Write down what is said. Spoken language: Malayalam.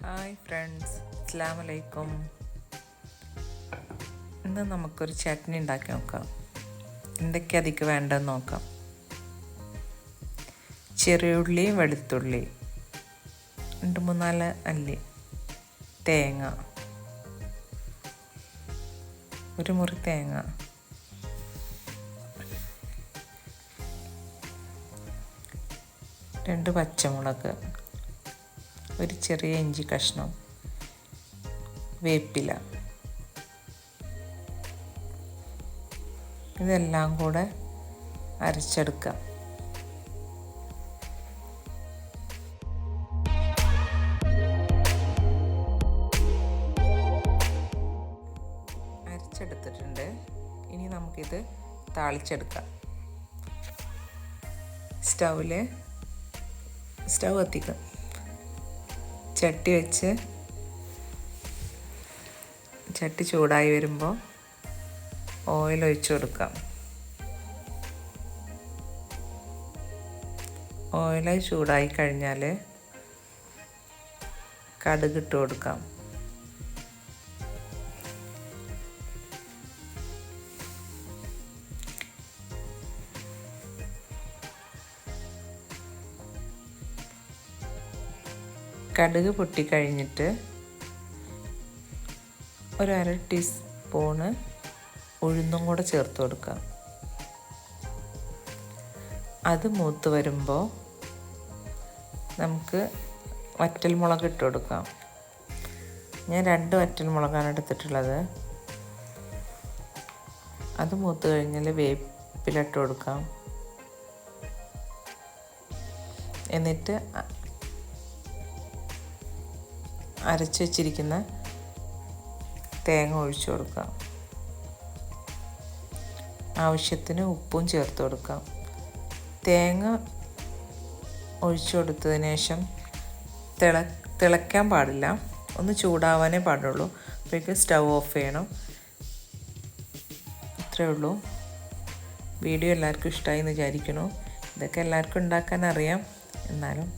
ഹായ് ഫ്രണ്ട്സ്, അസ്സലാമു അലൈക്കും. ഇന്ന് നമുക്കൊരു ചട്നി ഉണ്ടാക്കി നോക്കാം. എന്തൊക്കെ അതിക്ക് വേണ്ടതെന്ന് നോക്കാം. ചെറിയുള്ളി, വെളുത്തുള്ളി, 2-3 അല്ലി, തേങ്ങ, ഒരു മുറി തേങ്ങ, രണ്ട് പച്ചമുളക്, ഒരു ചെറിയ ഇഞ്ചി കഷ്ണം, വേപ്പില. ഇതെല്ലാം കൂടെ അരച്ചെടുക്കാം. അരച്ചെടുത്തിട്ടുണ്ട്. ഇനി നമുക്കിത് താളിച്ചെടുക്കാം. സ്റ്റൗ കത്തിക്കാം. ചട്ടി വെച്ച് ചട്ടി ചൂടായി വരുമ്പോൾ ഓയിൽ ഒഴിച്ചു കൊടുക്കാം. ഓയിൽ ചൂടായി കഴിഞ്ഞാൽ കടുക് ഇട്ട് കൊടുക്കാം. കടുക് പൊട്ടിക്കഴിഞ്ഞിട്ട് ഒരു 1/2 ടീസ്പൂണ് ഉഴുന്നും കൂടെ ചേർത്ത് കൊടുക്കാം. അത് മൂത്ത് വരുമ്പോൾ നമുക്ക് വറ്റൽമുളക് ഇട്ട് കൊടുക്കാം. ഞാൻ 2 വറ്റൽമുളകാണ് എടുത്തിട്ടുള്ളത്. അത് മൂത്ത് കഴിഞ്ഞാൽ വേപ്പില ഇട്ട് കൊടുക്കാം. എന്നിട്ട് അരച്ച് വെച്ചിരിക്കുന്ന തേങ്ങ ഒഴിച്ചു കൊടുക്കാം. ആവശ്യത്തിന് ഉപ്പും ചേർത്ത് കൊടുക്കാം. തേങ്ങ ഒഴിച്ചു കൊടുത്തതിന് ശേഷം തിളയ്ക്കാൻ പാടില്ല, ഒന്ന് ചൂടാവാനേ പാടുള്ളൂ. അപ്പോഴേക്ക് സ്റ്റൗ ഓഫ് ചെയ്യണം. ഇത്രയേ ഉള്ളൂ. വീഡിയോ എല്ലാവർക്കും ഇഷ്ടമായി എന്ന് വിചാരിക്കുന്നു. ഇതൊക്കെ എല്ലാവർക്കും ഉണ്ടാക്കാൻ അറിയാം. എന്നാലും